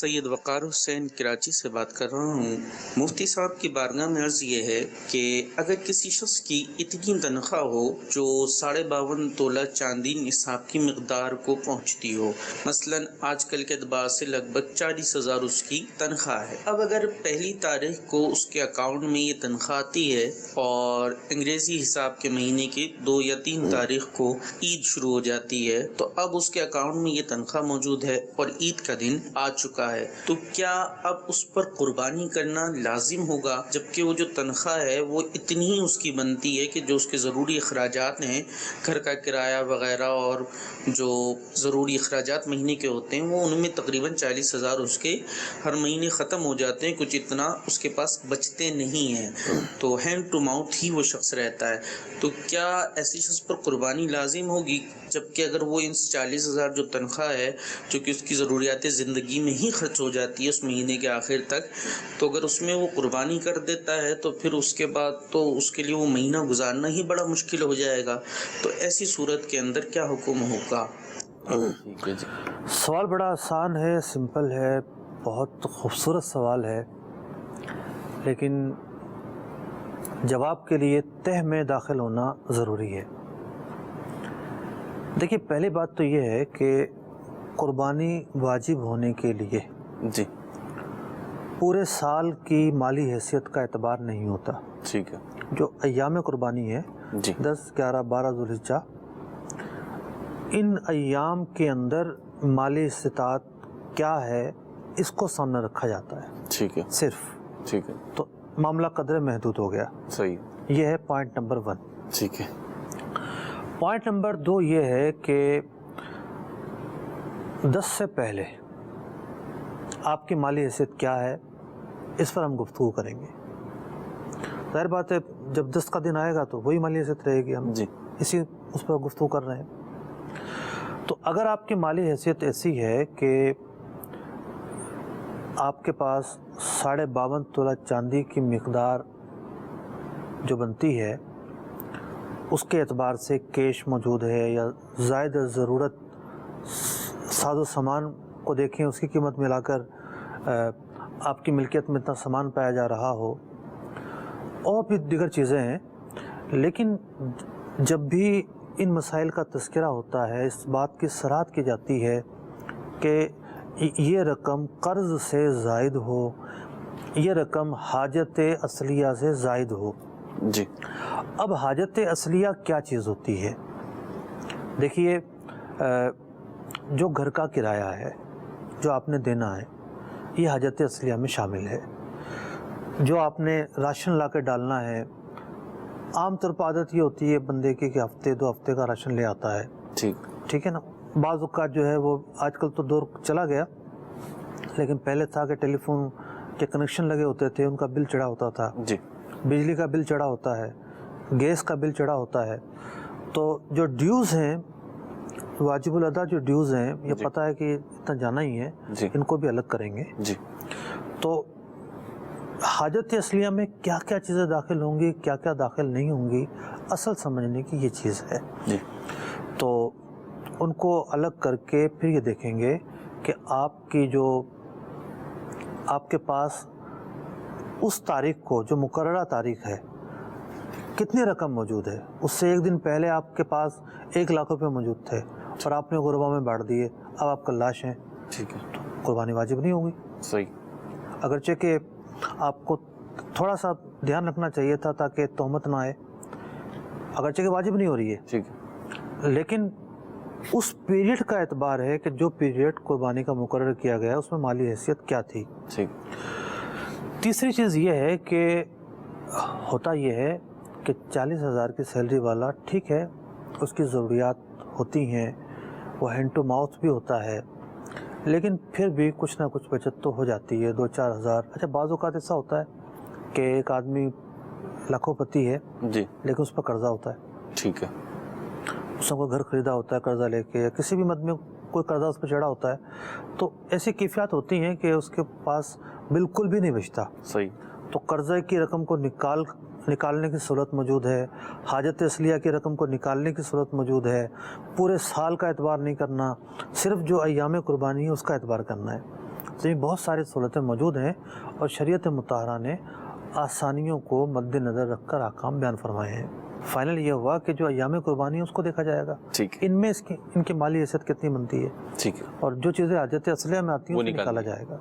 سید وقار حسین کراچی سے بات کر رہا ہوں۔ مفتی صاحب کی بارگاہ میں عرض یہ ہے کہ اگر کسی شخص کی اتنی تنخواہ ہو جو 52.5 تولہ چاندی نصاب کی مقدار کو پہنچتی ہو، مثلا آج کل کے اعتبار سے لگ بھگ 40,000 اس کی تنخواہ ہے۔ اب اگر پہلی تاریخ کو اس کے اکاؤنٹ میں یہ تنخواہ آتی ہے اور انگریزی حساب کے مہینے کی 2 یا 3 تاریخ کو عید شروع ہو جاتی ہے تو اب اس کے اکاؤنٹ میں یہ تنخواہ موجود ہے اور عید کا دن آ چکا ہے، تو کیا اب اس پر قربانی کرنا لازم ہوگا؟ جبکہ وہ جو تنخواہ ہے وہ اتنی ہی اس کی بنتی ہے کہ جو اس کے ضروری اخراجات ہیں، گھر کا کرایہ وغیرہ اور جو ضروری اخراجات مہینے کے ہوتے ہیں، وہ ان میں تقریباً 40,000 اس کے ہر مہینے ختم ہو جاتے ہیں، کچھ اتنا اس کے پاس بچتے نہیں ہیں، تو ہینڈ ٹو ماؤتھ ہی وہ شخص رہتا ہے۔ تو کیا ایسی شخص پر قربانی لازم ہوگی؟ جبکہ اگر وہ ان 40,000 جو تنخواہ ہے جو کہ اس کی ضروریات زندگی میں ہی خرچ ہو جاتی ہے اس مہینے کے آخر تک، تو اگر اس میں وہ قربانی کر دیتا ہے تو پھر اس کے بعد تو اس کے لیے وہ مہینہ گزارنا ہی بڑا مشکل ہو جائے گا، تو ایسی صورت کے اندر کیا حکم ہوگا؟ سوال بڑا آسان ہے، سمپل ہے، بہت خوبصورت سوال ہے، لیکن جواب کے لیے تہ میں داخل ہونا ضروری ہے۔ دیکھیے، پہلی بات تو یہ ہے کہ قربانی واجب ہونے کے لیے پورے سال کی مالی حیثیت کا اعتبار نہیں ہوتا۔ ٹھیک ہے۔ جو ایام قربانی ہے 10، 11، 12 ذوالحجہ، ان ایام کے اندر مالی استطاعت کیا ہے اس کو سامنے رکھا جاتا ہے۔ ٹھیک ہے، صرف ٹھیک ہے، تو معاملہ قدر محدود ہو گیا۔ صحیح، یہ ہے پوائنٹ نمبر 1۔ ٹھیک ہے۔ پوائنٹ نمبر 2 یہ ہے کہ 10 سے پہلے آپ کی مالی حیثیت کیا ہے اس پر ہم گفتگو کریں گے۔ ظاہر بات ہے جب 10 کا دن آئے گا تو وہی مالی حیثیت رہے گی، ہم اس پر گفتگو کر رہے ہیں۔ تو اگر آپ کی مالی حیثیت ایسی ہے کہ آپ کے پاس 52.5 تولہ چاندی کی مقدار جو بنتی ہے اس کے اعتبار سے کیش موجود ہے، یا زائد ضرورت ساز و سامان کو دیکھیں، اس کی قیمت ملا کر آپ کی ملکیت میں اتنا سامان پایا جا رہا ہو، اور بھی دیگر چیزیں ہیں، لیکن جب بھی ان مسائل کا تذکرہ ہوتا ہے اس بات کی صراحت کی جاتی ہے کہ یہ رقم قرض سے زائد ہو، یہ رقم حاجت اصلیہ سے زائد ہو۔ جی، اب حاجت اصلیہ کیا چیز ہوتی ہے؟ دیکھیے، جو گھر کا کرایہ ہے جو آپ نے دینا ہے یہ حاجت اصلیہ میں شامل ہے۔ جو آپ نے راشن لا کے ڈالنا ہے، عام طور پر عادت یہ ہوتی ہے بندے کی کہ ہفتے 2 ہفتے کا راشن لے آتا ہے، ٹھیک ہے نا۔ بعض اوقات جو ہے وہ آج کل تو دور چلا گیا، لیکن پہلے تھا کہ ٹیلی فون کے کنیکشن لگے ہوتے تھے، ان کا بل چڑھا ہوتا تھا، بجلی کا بل چڑھا ہوتا ہے، گیس کا بل چڑھا ہوتا ہے، تو جو ڈیوز ہیں، واجب الادا جو ڈیوز ہیں، یہ پتہ ہے کہ اتنا جانا ہی ہے، ان کو بھی الگ کریں گے۔ تو حاجت اصلیہ میں کیا کیا چیزیں داخل ہوں گی، کیا کیا داخل نہیں ہوں گی، اصل سمجھنے کی یہ چیز ہے۔ تو ان کو الگ کر کے پھر یہ دیکھیں گے کہ آپ کی جو آپ کے پاس اس تاریخ کو جو مقررہ تاریخ ہے کتنی رقم موجود ہے۔ اس سے ایک دن پہلے آپ کے پاس 1 لاکھ روپے موجود تھے اور آپ نے غربا میں بانٹ دیے، اب آپ کا لاش ہیں، ٹھیک ہے، تو قربانی واجب نہیں ہوگی۔ صحیح، اگرچہ کہ آپ کو تھوڑا سا دھیان رکھنا چاہیے تھا تاکہ تہمت نہ آئے، اگرچہ کہ واجب نہیں ہو رہی ہے، ٹھیک ہے، لیکن اس پیریڈ کا اعتبار ہے کہ جو پیریڈ قربانی کا مقرر کیا گیا اس میں مالی حیثیت کیا تھی۔ ٹھیک۔ تیسری چیز یہ ہے کہ ہوتا یہ ہے کہ 40,000 کی سیلری والا ٹھیک ہے، اس کی ضروریات ہوتی ہیں، وہ ہینڈ ٹو ماؤتھ بھی ہوتا ہے، لیکن پھر بھی کچھ نہ کچھ بچت تو ہو جاتی ہے، 2-4 ہزار۔ اچھا، بعض اوقات ایسا ہوتا ہے کہ ایک آدمی لاکھوں پتی ہے لیکن اس پر قرضہ ہوتا ہے، ٹھیک ہے، اس نے کوئی گھر خریدا ہوتا ہے قرضہ لے کے، یا کسی بھی مد میں کوئی قرضہ اس پہ چڑھا ہوتا ہے، تو ایسی کیفیات ہوتی ہیں کہ اس کے پاس بالکل بھی نہیں بچتا۔ صحیح، تو قرضے کی رقم کو نکالنے کی صورت موجود ہے، حاجت اصلیہ کی رقم کو نکالنے کی صورت موجود ہے، پورے سال کا اعتبار نہیں کرنا، صرف جو ایام قربانی ہے اس کا اعتبار کرنا ہے۔ تو یہ بہت ساری سہولتیں موجود ہیں اور شریعت مطہرہ نے آسانیوں کو مد نظر رکھ کر احکام بیان فرمائے ہیں. فائنل یہ ہوا کہ جو ایام قربانی ہے اس کو دیکھا جائے گا, ٹھیک ہے ان میں ان کی مالی حیثیت کتنی بنتی ہے, ٹھیک ہے. اور جو چیزیں حاجت اصلیہ میں آتی ہیں وہ اس کو نکال نکالا دیں. جائے گا.